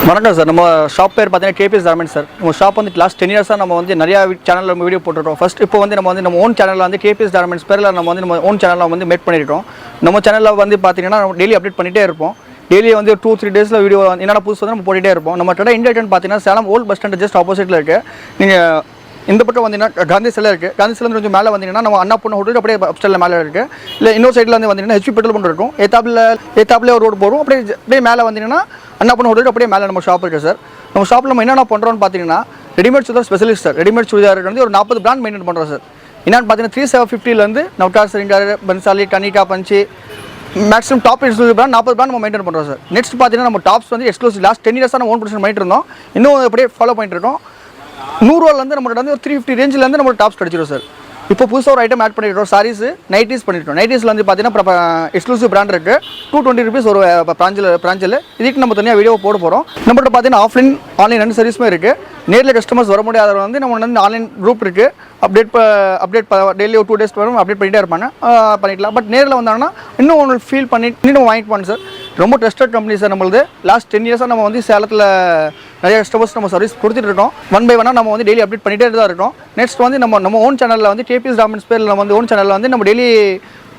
வணக்கம் சார். நம்ம ஷாப் பேர் பார்த்தீங்கன்னா கேபிஎஸ் கார்மெண்ட்ஸ் சார். நம்ம ஷாப் வந்து லாஸ்ட் 10 இயர்ஸாக நம்ம வந்து நிறையா சேனலில் நம்ம வீடியோ போட்டுருக்கோம். ஃபஸ்ட் இப்போ வந்து நம்ம ஓன் சேனலில் வந்து கேபிஎஸ் கார்மெண்ட்ஸ் பேரில் நம்ம ஓன் சேனலில் வந்து மேட் பண்ணியிருக்கோம். நம்ம சேனலில் வந்து பார்த்தீங்கன்னா நம்ம டெய்லி அப்டேட் பண்ணிகிட்டே இருப்போம். டெய்லி வந்து 2-3 டேஸில் வீடியோ என்னென்ன புதுசு வந்து நம்ம போட்டுகிட்டே இருப்போம். நம்ம கடை இண்டியன் பார்த்தீங்கன்னா Salem old bus stand just ஆப்போசிட்டில் இருக்குது. நீங்கள் இந்த பக்கம் வந்தீங்கன்னா காந்தி சிலை இருக்குது. காந்தி சிலை கொஞ்சம் மேலே வந்தீங்கன்னா நம்ம அண்ணா பொண்ணு ஹோட்டல் அப்படியே அப்ஸ்டலில் மேலே இருக்குது. இல்லை இன்னொரு சைடில் வந்து வந்தீங்கன்னா ஹெச்பி பெட்ரோல் பங்க் இருக்கும். ஏத்தாப்பில் ஒரு ரோடு போகிறோம். அப்படியே மேலே வந்தீங்கன்னா அண்ணா பொண்ணு ஹோட்டல் அப்படியே மேலே நம்ம ஷாப் இருக்குது சார். நம்ம ஷாப்பில் நம்ம என்னென்ன பண்ணுறோம்னு பார்த்தீங்கன்னா readymade churidar specialist sir. Readymade churidar வந்து ஒரு 40 பிராண்ட் மெயின்டைன் பண்ணுறோம் சார். என்னென்னு பார்த்தீங்கன்னா 3750 Navdar, Sringar, Bansali, Kanika, Panchi maximum top exclusive brand 40 brand நம்ம மெயின்டைன் பண்ணுறோம் சார். நெக்ஸ்ட் பார்த்தீங்கன்னா நம்ம டாப்ஸ் வந்து எக்ஸ்க்ளூசிவ் லாஸ்ட் 10 இயர்ஸாக நம்ம ஓன் ப்ரொடக்ஷன் பண்ணிட்டு இருந்தோம். இன்னும் அப்படியே ஃபாலோ பண்ணிட்டு இருக்கோம். 100 ரூபாலேருந்து நம்மகிட்ட வந்து ஒரு 350 ரேஞ்சிலேருந்து நம்ம டாப்ஸ் கிடச்சிடும் சார். இப்போ புதுசாக ஒரு ஐட்டம் ஆட் பண்ணிட்டோம். சாரீஸ் நைட்டிஸ் பண்ணிட்டோம். நைட்டிஸில் வந்து பார்த்தீங்கன்னா எக்ஸ்க்ளூசிவ் பிராண்ட் இருக்குது. 220 rupees ஒரு பிராஞ்சில் இதுக்கு நம்ம தனியாக வீடியோ போட போகிறோம். நம்மகிட்ட பார்த்தீங்கன்னா ஆஃப்லைன் ஆன்லைன் 2 சர்வீஸுமே இருக்குது. நேரில் கஸ்டமர்ஸ் வர முடியாதவங்க வந்து நம்ம வந்து ஆன்லைன் குரூப் இருக்குது. அப்டேட் டெய்லி ஒரு 2 days வரும் அப்டேட் பண்ணிகிட்டே இருப்பாங்க, பண்ணிக்கலாம். பட் நேரில் வந்தாங்கன்னா இன்னும் உங்களுக்கு ஃபீல் பண்ணி இன்னும் வாங்கிட்டு போங்க சார். ரொம்ப ட்ரஸ்டட் கம்பெனி சார். நம்மளது லாஸ்ட் 10 இயர்ஸாக நம்ம வந்து சேலத்தில் நிறைய கஸ்டமர்ஸ் நம்ம சர்வீஸ் கொடுத்துட்டு இருக்கோம். 1 by 1 நம்ம வந்து டெய்லி அப்டேட் பண்ணிகிட்டே தான் இருக்கோம். நெக்ஸ்ட் வந்து நம்ம ஓன் சேனலில் வந்து கேபிஎஸ் கார்மெண்ட்ஸ் பேரில் நம்ம வந்து ஓன் சேனலில் வந்து நம்ம டெய்லி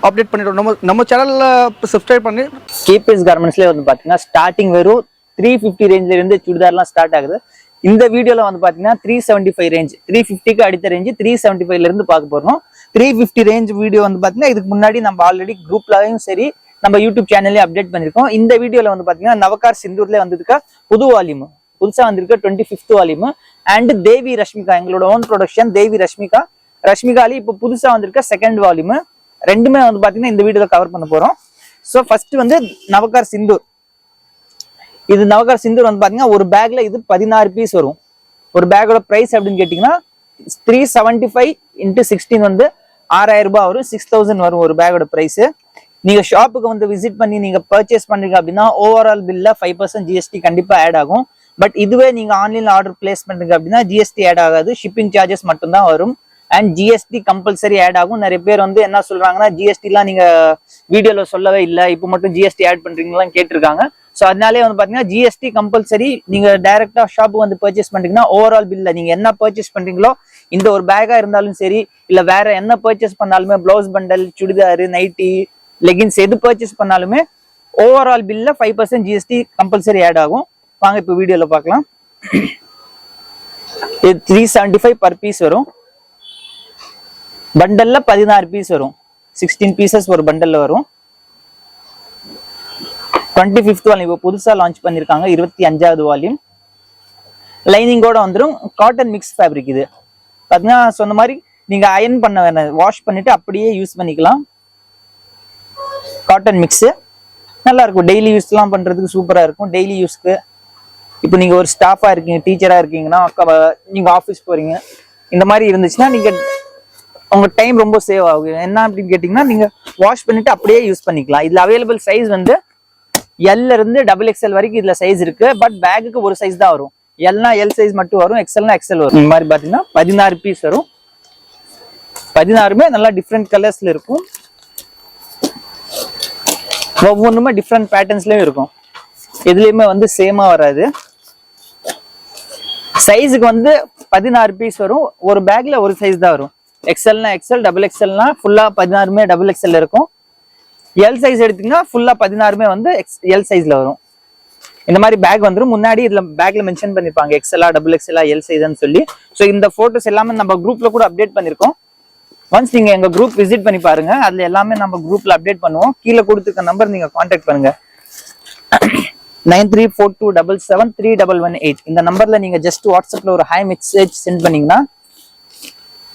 அப்டேட் பண்ணிட்டோம். நம்ம சேனலில் சப்ஸ்கிரைப் பண்ணி கேபிஎஸ் கார்மெண்ட்ஸ்லேயே வந்து பார்த்தீங்கன்னா ஸ்டார்டிங் வெறும் 350 ரேஞ்சிலேருந்து சுடிதார்லாம் ஸ்டார்ட் ஆகுது. இந்த வீடியோவில் வந்து பார்த்தீங்கன்னா 375 ரேஞ்ச், 350க்கு அடுத்த ரேஞ்சு 375லேருந்து பார்க்க போகிறோம். 350 ரேஞ்ச் வீடியோ வந்து பார்த்தீங்கன்னா இதுக்கு முன்னாடி நம்ம ஆல்ரெடி குரூப்லையும் சரி நம்ம யூடியூப் சேனல்லையும் அப்டேட் பண்ணியிருக்கோம். இந்த வீடியோவில் வந்து பார்த்தீங்கன்னா நவகார் சிந்தூர்லேயே வந்திருக்க புது வால்யூம், புதுசாக வந்திருக்க 25th வால்யூம் அண்ட் தேவி ரஷ்மிகா, எங்களோட ஓன் ப்ரொடக்ஷன் தேவி ரஷ்மிகாலி இப்போ புதுசாக வந்திருக்க 2nd வால்யூம். ரெண்டுமே வந்து பார்த்தீங்கன்னா இந்த வீடியோவில் கவர் பண்ண போகிறோம். ஸோ ஃபர்ஸ்ட் வந்து நவகார் சிந்தூர். இது நவகார் சிந்தூர் வந்து பார்த்தீங்கன்னா ஒரு பேக்ல இது 16 பீஸ் வரும். ஒரு பேக்கோட ப்ரைஸ் அப்படின்னு கேட்டிங்கன்னா 375 × 16 வந்து 6000 ரூபாய் வரும். 6000 வரும் ஒரு பேக்கோட ப்ரைஸ். நீங்க ஷாப்புக்கு வந்து விசிட் பண்ணி நீங்க பர்ச்சேஸ் பண்றீங்க அப்படின்னா ஓவரால் பில்ல 5% ஜிஎஸ்டி கண்டிப்பா ஆட் ஆகும். பட் இதுவே நீங்க ஆன்லைன்ல ஆர்டர் பிளேஸ் பண்றீங்க அப்படின்னா ஜிஎஸ்டி ஆட் ஆகாது, ஷிப்பிங் சார்ஜஸ் மட்டும் தான் வரும். அண்ட் ஜிஎஸ்டி கம்பல்சரி ஆட் ஆகும். நிறைய பேர் வந்து என்ன சொல்றாங்கன்னா ஜிஎஸ்டிலாம் நீங்க வீடியோல சொல்லவே இல்லை, இப்போ மட்டும் ஜிஎஸ்டி ஆட் பண்றீங்களான்னு கேட்டிருக்காங்க. ஸோ அதனாலே வந்து பாத்தீங்கன்னா ஜிஎஸ்டி கம்பல்சரி. நீங்க டைரக்டா ஷாப்புக்கு வந்து பர்ச்சேஸ் பண்றீங்கன்னா ஓவரால் பில்ல நீங்க என்ன பர்ச்சேஸ் பண்றீங்களோ, இந்த ஒரு பேக்கா இருந்தாலும் சரி இல்ல வேற என்ன பர்ச்சேஸ் பண்ணாலுமே, blouse bundle, churidar, nighty, leggings எது பர்ச்சேஸ் பண்ணாலுமே ஓவரால் பில்ல 5% ஜிஎஸ்டி கம்பல்சரி ஆட் ஆகும். வாங்க இப்போ வீடியோல பார்க்கலாம். இது 375 per பீஸ் வரும். பண்டல்ல 16 பீஸ் வரும். 16 பீசஸ் ஒரு பண்டல்ல வரும். 25th வால்யூம் இப்போ புதுசா லான்ச் பண்ணிருக்காங்க. 25வது வால்யூம் லைனிங்கோட வந்துடும். Cotton mix fabric. இது பாத்தீங்கன்னா சொன்ன மாதிரி நீங்க அயன் பண்ண வேணாம், வாஷ் பண்ணிட்டு அப்படியே யூஸ் பண்ணிக்கலாம். காட்டன் மிக்ஸ் நல்லா இருக்கும். டெய்லி யூஸ்லாம் பண்றதுக்கு சூப்பரா இருக்கும். டெய்லி யூஸ்க்கு இப்போ நீங்க ஒரு ஸ்டாஃபா இருக்கீங்க, டீச்சரா இருக்கீங்கன்னா, நீங்க ஆஃபீஸ் போறீங்க, இந்த மாதிரி இருந்துச்சுன்னா நீங்க உங்க டைம் ரொம்ப சேவ் ஆகும். என்ன அப்படின்னு கேட்டீங்கன்னா நீங்க வாஷ் பண்ணிட்டு அப்படியே யூஸ் பண்ணிக்கலாம். இதுல அவைலபிள் சைஸ் வந்து எல்ல இருந்து XXL வரைக்கும் இதுல சைஸ் இருக்கு. பட் பேக்குக்கு ஒரு சைஸ் தான் வரும். எல்னா எல் சைஸ் மட்டும் வரும், எக்ஸ்எல்னா எக்ஸ்எல் வரும். இந்த மாதிரி பாத்தீங்கன்னா 16 பீஸ் வரும். 16மே நல்லா டிஃப்ரெண்ட் கலர்ஸ்ல இருக்கும். ஒவ்வொன்றுமே டிஃப்ரெண்ட் பேட்டர்ன்ஸ்லயும் இருக்கும். எதுலையுமே வந்து சேமா வராது. சைஸுக்கு வந்து 16 பீஸ் வரும். ஒரு பேக்ல ஒரு சைஸ் தான் வரும். எக்ஸ்எல்னா எக்ஸ்எல், XXLனா ஃபுல்லா 16மே XXL இருக்கும். எல் சைஸ் எடுத்தீங்கன்னா ஃபுல்லா 16மே வந்து எல் சைஸ்ல வரும். இந்த மாதிரி பேக் வந்துடும். முன்னாடி இதுல பேக்ல மென்ஷன் பண்ணிருப்பாங்க XLA, XXL, எல் சைஸ்ன்னு சொல்லி. ஸோ இந்த போட்டோஸ் எல்லாமே நம்ம குரூப்ல கூட அப்டேட் பண்ணிருக்கோம். ஒன்ஸ் நீங்க எங்க குரூப் விசிட் பண்ணி பாருங்க. அதுல எல்லாமே நம்ம குரூப்ல அப்டேட் பண்ணுவோம். கீழே கொடுத்துருக்க நம்பர் நீங்க கான்டாக்ட் பண்ணுங்க. 9342773118 இந்த நம்பர்ல நீங்க ஜஸ்ட் வாட்ஸ்அப்ல ஒரு ஹை மெசேஜ் சென்ட் பண்ணீங்கன்னா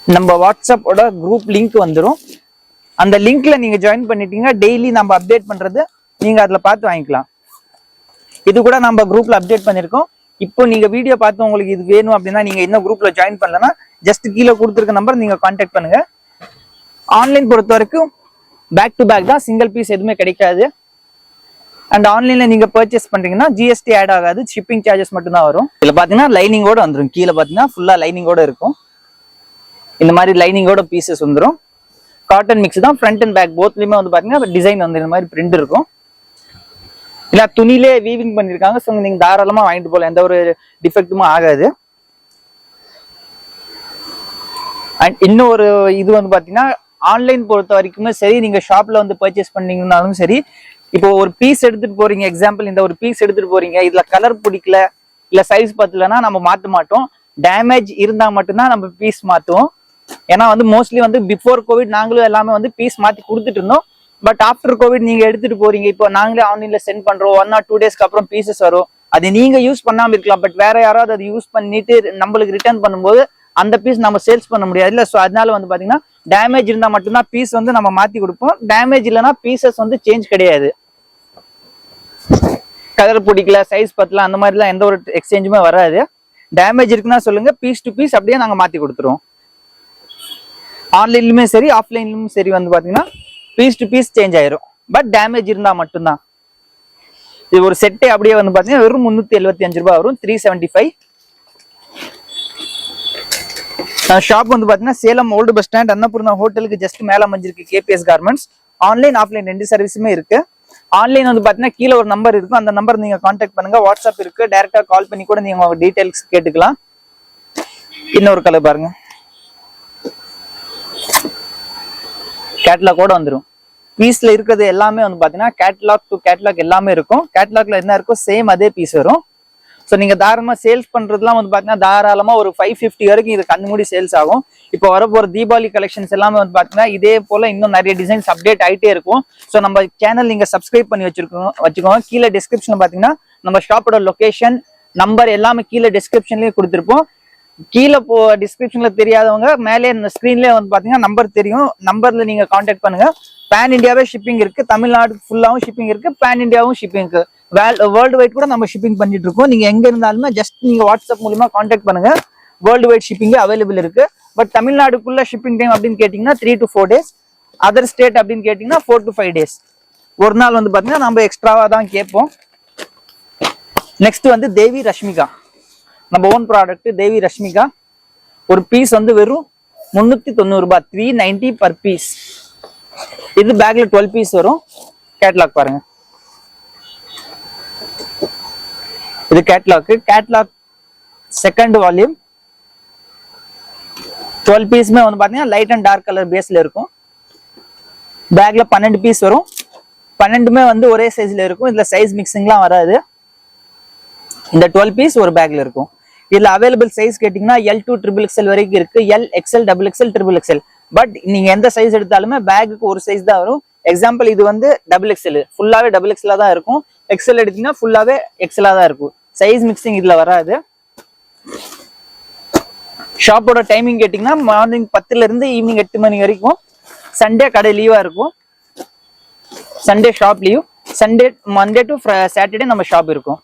நம்ம வாட்ஸ்அப்போட குரூப் லிங்க் வந்துடும். அந்த லிங்க்ல நீங்க ஜாயின் பண்ணிட்டீங்கன்னா டெய்லி நம்ம அப்டேட் பண்றது நீங்க அதுல பார்த்து வாங்கிக்கலாம். இது கூட நம்ம குரூப்ல அப்டேட் பண்ணிருக்கோம். இப்போ நீங்க வீடியோ பார்த்து உங்களுக்கு இது வேணும் அப்படின்னா நீங்க இன்னும் குரூப்ல ஜாயின் பண்ணலன்னா ஜஸ்ட் கீழே கொடுத்துருக்க நம்பர் நீங்க கான்டாக்ட் பண்ணுங்க. ஆன்லைன் பொறுத்த வரைக்கும் பேக் டு பேக் தான், சிங்கிள் பீஸ் எதுவுமே கிடைக்காது. அண்ட் ஆன்லைன்ல நீங்க பர்ச்சேஸ் பண்றீங்கன்னா ஜிஎஸ்டி ஆட் ஆகாது, ஷிப்பிங் சார்ஜஸ் மட்டும் தான் வரும். இதுல பாத்தீங்கன்னா லைனிங்கோட வந்துடும். கீழே பாத்தீங்கன்னா ஃபுல்லா லைனிங்கோட இருக்கும். இந்த மாதிரி லைனிங்கோட பீசஸ் வந்துடும். காட்டன் மிக்ஸ் தான். ஃப்ரண்ட் அண்ட் பேக் போத்லயுமே வந்து பாத்தீங்கன்னா டிசைன் வந்து இந்த மாதிரி பிரிண்ட் இருக்கும். இல்லை துணிலே வீவிங் பண்ணியிருக்காங்க. ஸோ நீங்கள் தாராளமாக வாங்கிட்டு போகலாம், எந்த ஒரு டிஃபெக்ட்டுமே ஆகாது. அண்ட் இன்னும் ஒரு இது வந்து பார்த்தீங்கன்னா ஆன்லைன் பொறுத்த வரைக்குமே சரி, நீங்கள் ஷாப்பில் வந்து பர்ச்சேஸ் பண்ணீங்கன்னாலும் சரி, இப்போ ஒரு பீஸ் எடுத்துகிட்டு போகிறீங்க, எக்ஸாம்பிள் இந்த ஒரு பீஸ் எடுத்துகிட்டு போகிறீங்க, இதில் கலர் பிடிக்கல இல்லை சைஸ் பத்தலைன்னா நம்ம மாற்ற மாட்டோம். டேமேஜ் இருந்தால் மட்டும்தான் நம்ம பீஸ் மாற்றுவோம். ஏன்னா வந்து மோஸ்ட்லி வந்து பிஃபோர் கோவிட் நாங்களும் எல்லாமே வந்து பீஸ் மாற்றி கொடுத்துட்டு இருந்தோம். பட் ஆஃப்டர் கோவிட் நீங்கள் எடுத்துகிட்டு போகிறீங்க, இப்போ நாங்களே ஆன்லைனில் சென்ட் பண்ணுறோம், 1 or 2 daysக்கு அப்புறம் பீசஸ் வரும். அது நீங்கள் யூஸ் பண்ணாமல் இருக்கலாம், பட் வேற யாராவது அதை யூஸ் பண்ணிட்டு நம்மளுக்கு ரிட்டர்ன் பண்ணும்போது அந்த பீஸ் நம்ம சேல்ஸ் பண்ண முடியாது இல்லை. ஸோ அதனால வந்து பார்த்தீங்கன்னா டேமேஜ் இருந்தால் மட்டும்தான் பீஸ் வந்து நம்ம மாற்றி கொடுப்போம். டேமேஜ் இல்லைன்னா பீசஸ் வந்து சேஞ்ச் கிடையாது. கலர் பிடிக்கல, சைஸ் பத்தல, அந்த மாதிரிலாம் எந்த ஒரு எக்ஸ்சேஞ்சுமே வராது. டேமேஜ் இருக்குன்னா சொல்லுங்க, பீஸ் டு பீஸ் அப்படியே நாங்கள் மாற்றி கொடுத்துருவோம். ஆன்லைன்லையுமே சரி ஆஃப்லைன்லையும் சரி வந்து பார்த்தீங்கன்னா பீஸ் டு பீஸ் சேஞ்ச் ஆயிரும். பட் டேமேஜ் இருந்தால் மட்டும்தான். இது ஒரு செட்டே அப்படியே வந்து பார்த்தீங்கன்னா வெறும் 375 ரூபாய் வரும், 375. ஷாப் வந்து பார்த்தீங்கன்னா Salem old bus stand Annapoorna ஹோட்டலுக்கு ஜஸ்ட் மேலே அமைஞ்சிருக்கு கேபிஎஸ் கார்மெண்ட்ஸ். ஆன்லைன் ஆஃப்லைன் 2 சர்வீஸுமே இருக்கு. ஆன்லைன் வந்து பார்த்தீங்கன்னா கீழே ஒரு நம்பர் இருக்கும், அந்த நம்பர் நீங்கள் கான்டாக்ட் பண்ணுங்க. வாட்ஸ்அப் இருக்கு, டைரக்டாக கால் பண்ணி கூட நீங்கள் உங்க டீடைல்ஸ் கேட்டுக்கலாம். இன்னொரு கலர் பாருங்க, கேட்லாக் கூட வந்துடும். பீஸ்ல இருக்கிறது எல்லாமே வந்து பார்த்தீங்கன்னா கேட்லாக் டு கேட்லாக் எல்லாமே இருக்கும். கேட்லாக்ல என்ன இருக்கோ சேம் அதே பீஸ் வரும். ஸோ நீங்கள் தாராளமாக சேல்ஸ் பண்ணுறதுலாம் வந்து பார்த்தீங்கன்னா தாராளமாக ஒரு 550 வரைக்கும் இது கண்ணு மூடி சேல்ஸ் ஆகும். இப்போ வரப்போகிற தீபாவளி கலெக்ஷன்ஸ் எல்லாமே வந்து பார்த்தீங்கன்னா இதே போல் இன்னும் நிறைய டிசைன்ஸ் அப்டேட் ஆகிட்டே இருக்கும். ஸோ நம்ம சேனல் நீங்கள் சப்ஸ்கிரைப் பண்ணி வச்சுக்கோங்க. கீழே டிஸ்கிரிப்ஷனில் பார்த்தீங்கன்னா நம்ம ஷாப்போட லொகேஷன் நம்பர் எல்லாமே கீழே டிஸ்கிரிப்ஷன்லேயே கொடுத்துருப்போம். கீழே டிஸ்கிரிப்ஷன்ல தெரியாதவங்க மேலே இந்த ஸ்க்ரீன்லேயே வந்து பார்த்தீங்கன்னா நம்பர் தெரியும், நம்பர்ல நீங்கள் கான்டாக்ட் பண்ணுங்க. பேன் இந்தியாவே ஷிப்பிங் இருக்கு, தமிழ்நாடு ஃபுல்லாகவும் ஷிப்பிங் இருக்கு, பேன் இந்தியாவும் ஷிப்பிங் இருக்கு, வேர்ல்டு வைட் கூட நம்ம ஷிப்பிங் பண்ணிட்டு இருக்கோம். நீங்க எங்க இருந்தாலுமே ஜஸ்ட் நீங்க வாட்ஸ்அப் மூலமா கான்டாக்ட் பண்ணுங்க. வேர்ல்டு வைட் ஷிப்பிங் அவைலபிள் இருக்கு. பட் தமிழ்நாடுக்குள்ள ஷிப்பிங் டைம் அப்படின்னு கேட்டீங்கன்னா 3 to 4 days. அதர் ஸ்டேட் அப்படின்னு கேட்டீங்கன்னா 4 to 5 days. ஒரு நாள் வந்து பாத்தீங்கன்னா நம்ம எக்ஸ்ட்ராவா தான் கேட்போம். நெக்ஸ்ட் வந்து தேவி ரஷ்மிகா, நம்ம ஓன் ப்ராடக்ட் தேவி ரஷ்மிகா. ஒரு பீஸ் வந்து வெறும் 390 ரூபாய், 390 பர் பீஸ். இது பேக்ல 12 பீஸ் வரும். கேட்லாக் பாருங்க, இது கேட்லாக் செகண்ட் வால்யூம். 12 பீஸ்மே வந்து பாத்தீங்கன்னா லைட் அண்ட் டார்க் கலர் பேஸ்ல இருக்கும். பேக்ல 12 பீஸ் வரும். 12மே வந்து ஒரே சைஸ்ல இருக்கும். இதுல சைஸ் மிக்சிங்லாம் வராது. இந்த 12 பீஸ் ஒரு பேக்ல இருக்கும். இதுல அவைலபிள் சைஸ் கேட்டீங்கன்னா L2 XXL வரைக்கும் இருக்கு, L XL XXL XXL. But நீங்க எந்த சைஸ் எடுத்தாலுமே பேக்குக்கு ஒரு சைஸ் தான் வரும். எக்ஸாம்பிள் இது வந்து XXL, ஃபுல்லாவே XXL தான் இருக்கும். XL எடுத்தீங்கன்னா ஃபுல்லாவே XL தான் இருக்கும். சைஸ் மிக்சிங் இதுல வராது. ஷாப்போட டைமிங் கேட்டீங்கன்னா மார்னிங் 10ல இருந்து ஈவினிங் 8 மணி வரைக்கும். சண்டே கடை லீவா இருக்கும், Sunday shop leave. Sunday Monday to Saturday நம்ம ஷாப் இருக்கும்.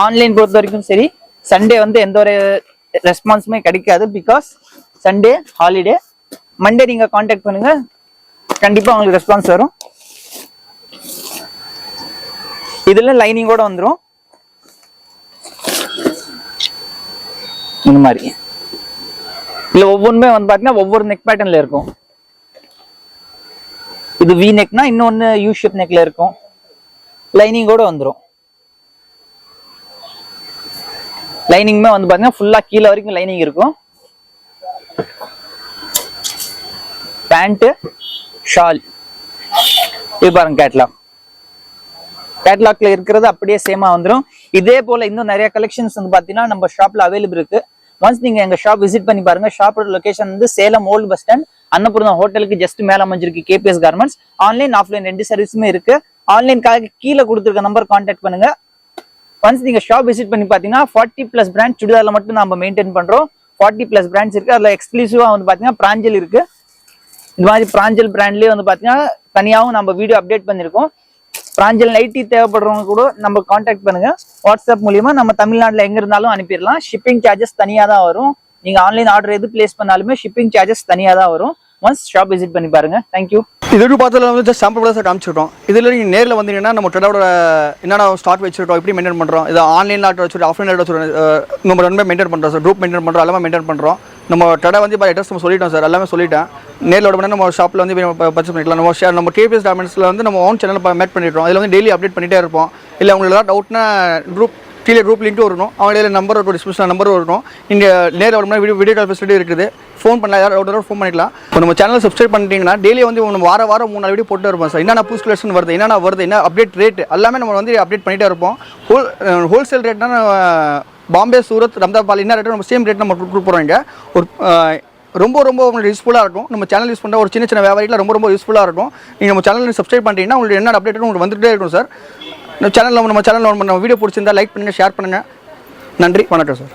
ஆன்லைன் பொறுத்த வரைக்கும் சரி, சண்டே வந்து எந்த ஒரு ரெஸ்பான்ஸுமே கிடைக்காது, பிகாஸ் சண்டே ஹாலிடே. மண்டே நீங்க கான்டாக்ட் பண்ணுங்க, கண்டிப்பா உங்களுக்கு ரெஸ்பான்ஸ் வரும். இதுல லைனிங்கோட வந்துடும் இந்த மாதிரி. இல்ல ஒவ்வொன்றுமே வந்து பாத்தீங்கன்னா ஒவ்வொரு நெக் பேட்டர்ன்ல இருக்கும். இது வி நெக்னா இன்னொன்னு யூ ஷேப் நெக்ல இருக்கும். லைனிங்கோட வந்துடும். லைனிங்குமே வந்து பாத்தீங்கன்னா ஃபுல்லா கீழே வரைக்கும் லைனிங் இருக்கும். Pant, shawl. இது பாருங்க கேட்லாக். கேட்லாக்ல இருக்கிறது அப்படியே சேமா வந்துடும். இதே போல இன்னும் நிறைய கலெக்ஷன்ஸ் வந்து பாத்தீங்கன்னா நம்ம ஷாப்ல அவைலபிள் இருக்கு. ஒன்ஸ் நீங்க எங்க ஷாப் விசிட் பண்ணி பாருங்க. ஷாப்போட லொகேஷன் வந்து Salem old bus stand Annapoorna ஹோட்டலுக்கு ஜஸ்ட் மேல அமைஞ்சிருக்கு கேபிஎஸ் கார்மெண்ட்ஸ். ஆன்லைன் ஆஃப்லைன் 2 சர்வீஸுமே இருக்கு. ஆன்லைனுக்காக கீழே கொடுத்துருக்க நம்பர் கான்டாக்ட் பண்ணுங்க. ஒன்ஸ் நீங்க ஷாப் விசிட் பண்ணி பாத்தீங்கன்னா 40+ பிராண்ட் சுடிதார்ல மட்டும் நம்ம மெயின்டைன் பண்றோம். 40+ பிராண்ட்ஸ் இருக்கு. அதுல எக்ஸ்க்ளூசிவா வந்து பாத்தீங்கன்னா பிராஞ்சல் இருக்கு. இந்த மாதிரி பிராஞ்சல் பிராண்ட்லயே வந்து பாத்தீங்கன்னா தனியாகவும் நம்ம வீடியோ அப்டேட் பண்ணிருக்கோம். பிராஞ்சல் நைட்டி தேவைப்படுறவங்க கூட நம்ம கான்டாக்ட் பண்ணுங்க. வாட்ஸ்அப் மூலியமா நம்ம தமிழ்நாட்டுல எங்க இருந்தாலும் அனுப்பிடலாம். ஷிப்பிங் சார்ஜஸ் தனியா தான் வரும். நீங்க ஆன்லைன் ஆர்டர் எது பிளேஸ் பண்ணாலுமே ஷிப்பிங் சார்ஜஸ் தனியா தான் வரும். ஒன்ஸ் ஷாப் விசிட் பண்ணி பாருங்க. தேங்க்யூ. இது பார்த்ததுல வந்து ஜஸ்ட் சாம்பிள் தான் காமிச்சிட்டோம். இதில் நீங்கள் நேரில் வந்தீங்கன்னா நம்ம ட்ரெண்டோட என்னென்ன ஸ்டார்ட் வச்சுருக்கோம், எப்படி மெயின்டைன் பண்ணுறோம், இது ஆன்லைனில் ஆர்டர் வச்சுட்டு ஆஃப்லைன் ஆர்டர் வச்சுருக்கோம், நம்ம ரெண்டுமே மெயின்டைன் பண்ணுறோம் சார். குரூப் மெயின்டைன் பண்ணுறோம், எல்லாமே மெயின்டைன் பண்ணுறோம். நம்ம கடை வந்து இப்போ அட்ரஸ் நம்ம சொல்லிட்டோம் சார், எல்லாமே சொல்லிட்டேன். நேரில் விட நம்ம ஷாப்பில் வந்து பர்ச்சேஸ் பண்ணிக்கலாம். நம்ம கேபிஎஸ் கார்மெண்ட்ஸில் வந்து நம்ம ஓன் சேனல் மேட் பண்ணிடுறோம். அதில் வந்து டெய்லி அப்டேட் பண்ணிகிட்டே இருப்போம். இல்லை உங்களுக்கு ஏதாவது டவுட்னா கீழே குரூப் லிங்க்கும் வரணும், அவங்களே நம்பர் இருக்கும், டிஸ்கிரிப்ஷன் நம்பரும் இருக்கும். நீங்கள் நேரில் விட வீடியோ கால் ஃபெசிலிட்டி இருக்குது. ஃபோன் பண்ணலாம், யாராவது டவுட் ஃபோன் பண்ணிக்கலாம். இப்போ நம்ம சேனல் சப்ஸ்கிரைப் பண்ணிட்டீங்கன்னா டெய்லி வந்து நம்ம வாரம் 3 வீடியோ போட்டு இருப்போம் சார். என்னென்ன புது கலெக்ஷன் வருது, என்னென்ன வருது, என்ன அப்டேட் ரேட் எல்லாமே நம்ம வந்து அப்டேட் பண்ணிகிட்டே இருப்போம். ஹோல்சேல் ரேட்னா பாம்பே, சூரத், ரம்தாபால் என்ன ரேட்டு நம்ம சேம் ரேட் நம்ம கொடுக்குறோம். இங்கே ஒரு ரொம்ப உங்களுக்கு யூஸ்ஃபுல்லாக இருக்கும். நம்ம சேனல் யூஸ் பண்ணுற ஒரு சின்ன வியாபாரியில் ரொம்ப யூஸ்ஃபுல்லாக இருக்கும். நீங்கள் நம்ம சேனல் சப்ஸ்கிரைப் பண்ணிட்டீங்கன்னா உங்களுக்கு என்ன அப்டேட் உங்களுக்கு வந்துகிட்டே இருக்கும் சார். நம்ம சேனலில் நம்ம வீடியோ பிடிச்சிருந்தா லைக் பண்ணுங்கள், ஷேர் பண்ணுங்கள். நன்றி, வணக்கம் சார்.